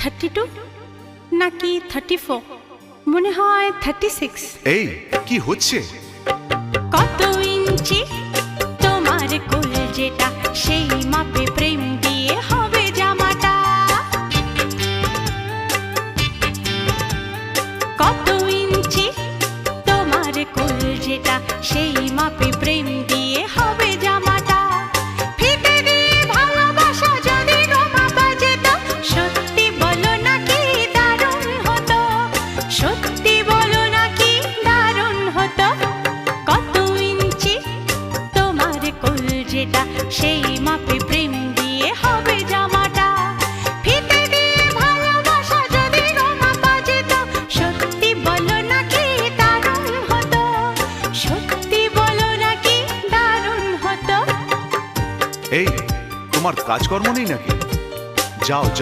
32 নাকি 34, মনে হয় 36। এই কি হচ্ছে? কত ইঞ্চি তোমার কোল যেটা, সেই মাপে প্রেম দিয়ে হবে জামাটা। কত ইঞ্চি তোমার কোল যেটা, সেই মাপে প্রেম দিয়ে হবে জামাটা। ফিতে দিয়ে ভালোবাসা যদি গো মাপা যেত, সত্যি বলো নাকি দারুণ হতো, সত্যি বলো নাকি দারুণ হতো। কত ইঞ্চি তোমার কোল যেটা, সেই মাপে প্রেম দিয়ে হবে জামাটা। ফিতে দিয়ে ভালোবাসা যদি গো মাপা যেত, সত্যি বলো নাকি দারুণ হতো, সত্যি বলো নাকি দারুণ হতো। এই তোমার কাজকর্ম নেই নাকি? যাও যাও।